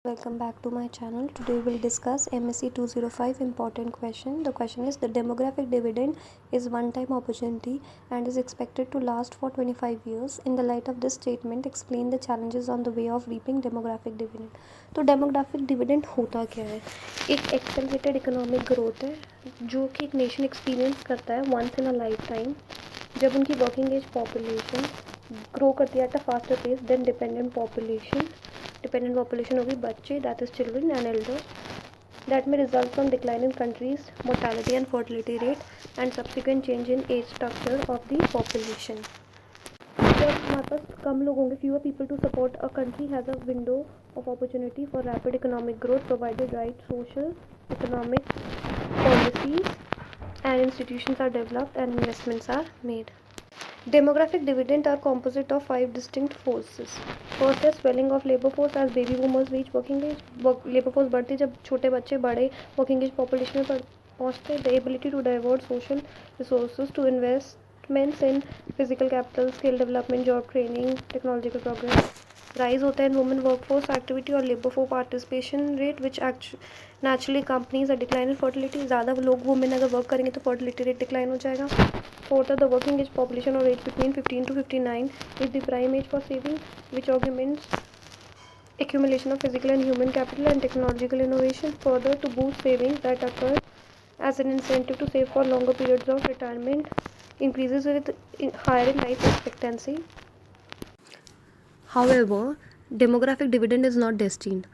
welcome back to my channel. Today we will discuss MSc 205 important question. The question is, the demographic dividend is one-time opportunity and is expected to last for 25 years. In the light of this statement, explain the challenges on the way of reaping demographic dividend. तो demographic dividend होता क्या है? एक accelerated economic growth है जो कि एक nation experience करता है once in a lifetime जब उनकी working age population grow करती है at a faster pace than dependent population होगी बच्चे, that is children and elders, that may result from decline in countries mortality and fertility rate and subsequent change in age structure of the population. जब हमारे पास कम लोग होंगे, fewer people to support a country has a window of opportunity for rapid economic growth provided right social economic policies and institutions are developed and investments are made. Demographic dividend are composite of 5 distinct forces. First is swelling of labor force as baby boomers reach working age. Labor force बढ़ती जब छोटे बच्चे बड़े working age population में पहुँचते. The ability to divert social resources to investments in physical capital, skill development, job training, technological progress. Rise होता है in women workforce activity और labor force participation rate which naturally accompanies a decline in fertility. ज़्यादा लोग women अगर work करेंगे तो fertility rate decline हो जाएगा. Fourth, the working age population or age between 15 to 59 is the prime age for saving, which augments accumulation of physical and human capital and technological innovation. Further, to boost savings that occur as an incentive to save for longer periods of retirement, increases with higher life expectancy. However, demographic dividend is not destined.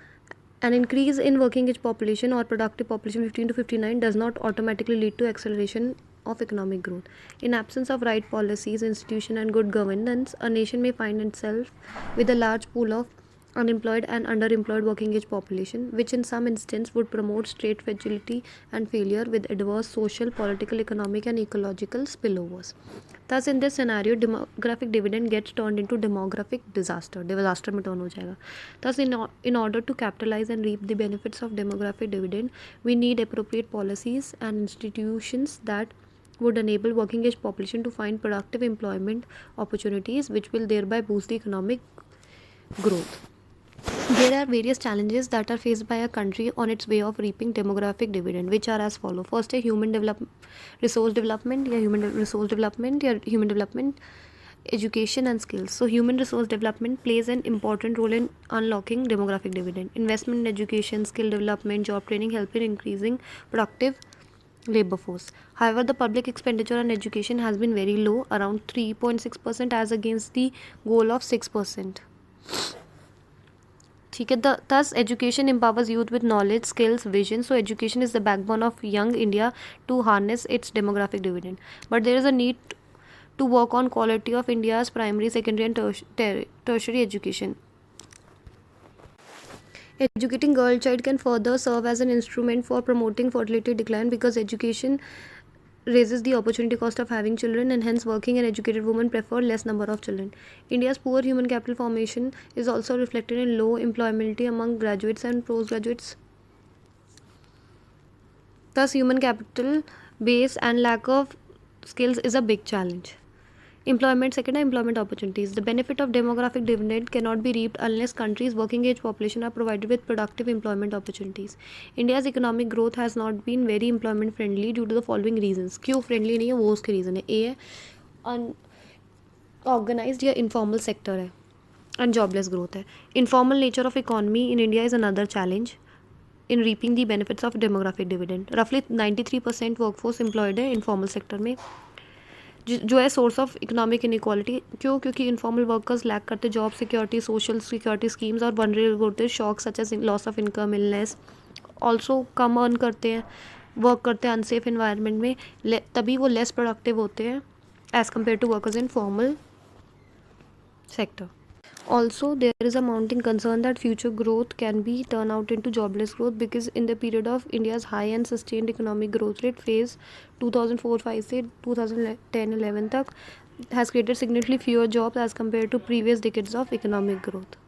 An increase in working age population or productive population 15 to 59 does not automatically lead to acceleration of economic growth. In absence of right policies, institution and good governance, a nation may find itself with a large pool of unemployed and underemployed working age population, which in some instance would promote state fragility and failure with adverse social, political, economic and ecological spillovers. Thus, in this scenario, demographic dividend gets turned into demographic disaster में turn हो जाएगा. Thus, in order to capitalize and reap the benefits of demographic dividend, we need appropriate policies and institutions that would enable working age population to find productive employment opportunities, which will thereby boost the economic growth. There are various challenges that are faced by a country on its way of reaping demographic dividend, which are as follow. First is human resource development, education and skills. So human resource development plays an important role in unlocking demographic dividend. Investment in education, skill development, job training help in increasing productive labor force. However, the public expenditure on education has been very low, around 3.6% as against the goal of 6%. Thus, education empowers youth with knowledge, skills, vision. So, education is the backbone of young India to harness its demographic dividend. But there is a need to work on quality of India's primary, secondary and tertiary education. Educating girl child can further serve as an instrument for promoting fertility decline because education raises the opportunity cost of having children and hence working and educated women prefer less number of children. India's poor human capital formation is also reflected in low employability among graduates and postgraduates. Thus, human capital base and lack of skills is a big challenge. Second, employment opportunities. The benefit of demographic dividend cannot be reaped unless countries' working age population are provided with productive employment opportunities. India's economic growth has not been very employment friendly due to the following reasons. क्यों friendly नहीं है वो उसके reason है. A है unorganized या informal sector है and jobless growth है. Informal nature of economy in India is another challenge in reaping the benefits of demographic dividend. Roughly 93% workforce employed है informal sector में जो है सोर्स ऑफ इकोनॉमिक इनइक्वालिटी. क्योंकि informal workers lack करते job security, social security schemes और vulnerable होते shock such as loss of income, illness. Also कम earn करते हैं, वर्क करते हैं अनसेफ इन्वायरमेंट में, तभी वो लेस प्रोडक्टिव होते हैं as compare to workers in formal sector. Also, there is a mounting concern that future growth can be turned out into jobless growth because in the period of India's high and sustained economic growth rate phase 2004-5 से 2010-11 तक has created significantly fewer jobs as compared to previous decades of economic growth.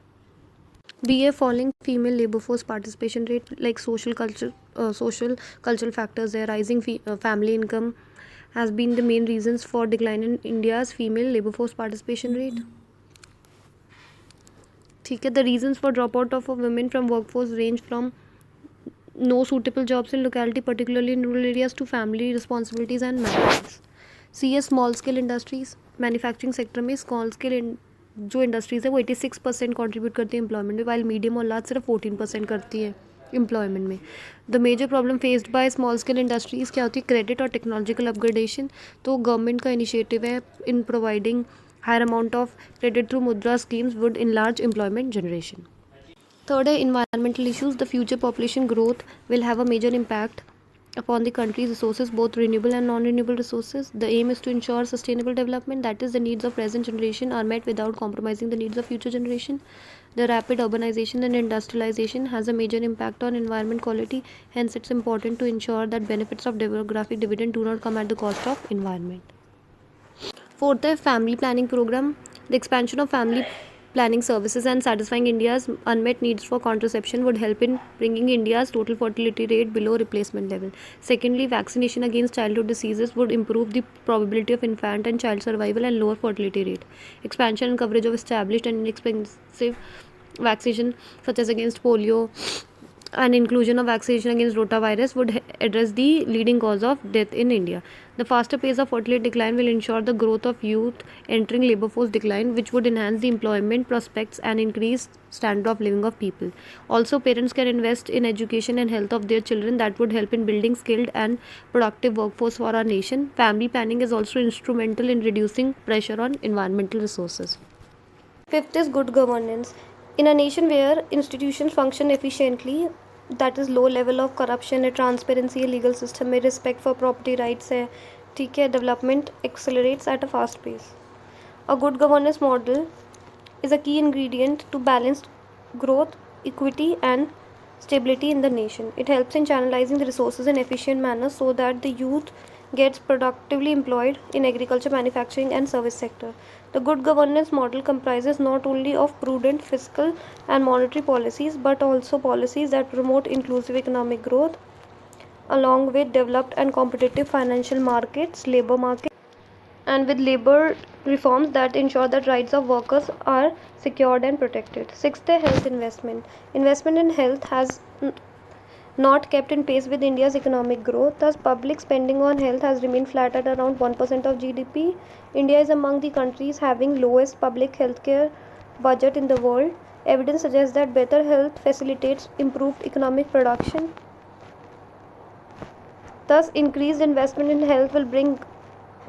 Be a falling female labor force participation rate like social cultural factors, their rising family income has been the main reasons for decline in India's female labor force participation rate. ठीक है. The reasons for dropout of women from workforce range from no suitable jobs in locality, particularly in rural areas, to family responsibilities and marriages. C a small scale industries. Manufacturing sector में small scale जो industries है वो 86% contribute करती है employment में, while medium और large सिर्फ 14% करती है एम्प्लॉयमेंट में. The major problem faced by small scale industries क्या होती है? क्रेडिट और टेक्नोलॉजिकल अपग्रेडेशन. तो गवर्नमेंट का इनिशिएटिव है in providing higher amount of credit through Mudra schemes would enlarge employment generation. Third है environmental issues. The future population growth will have a major impact upon the country's resources, both renewable and non-renewable resources. The aim is to ensure sustainable development, that is, the needs of present generation are met without compromising the needs of future generation. The rapid urbanization and industrialization has a major impact on environment quality. Hence, it's important to ensure that benefits of demographic dividend do not come at the cost of environment. Fourth है family planning program. The expansion of family planning services and satisfying India's unmet needs for contraception would help in bringing India's total fertility rate below replacement level. Secondly, vaccination against childhood diseases would improve the probability of infant and child survival and lower fertility rate. Expansion and coverage of established and inexpensive vaccination such as against polio and inclusion of vaccination against rotavirus would address the leading cause of death in India. The faster pace of fertility decline will ensure the growth of youth entering labor force decline, which would enhance the employment prospects and increase standard of living of people. Also, parents can invest in education and health of their children, that would help in building skilled and productive workforce for our nation. Family planning is also instrumental in reducing pressure on environmental resources. Fifth is good governance. In a nation where institutions function efficiently, that is low level of corruption है, transparency है, legal system में respect for property rights है, ठीक है, development accelerates at a fast pace. A good governance model is a key ingredient to balanced growth, equity and stability in the nation. It helps in channelizing the resources in efficient manner so that the youth gets productively employed in agriculture, manufacturing and service sector. The good governance model comprises not only of prudent fiscal and monetary policies but also policies that promote inclusive economic growth along with developed and competitive financial markets, labor markets, and with labor reforms that ensure that rights of workers are secured and protected. Sixth, health investment. Investment in health has not kept in pace with India's economic growth. Thus, public spending on health has remained flat at around 1% of GDP. India is among the countries having lowest public healthcare budget in the world. Evidence suggests that better health facilitates improved economic production. Thus, increased investment in health will bring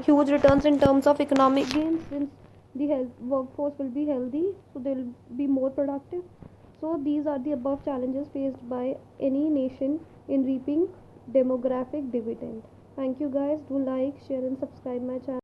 huge returns in terms of economic gains, since the health workforce will be healthy, so they will be more productive. So these are the above challenges faced by any nation in reaping demographic dividend. Thank you guys. Do like, share and subscribe my channel.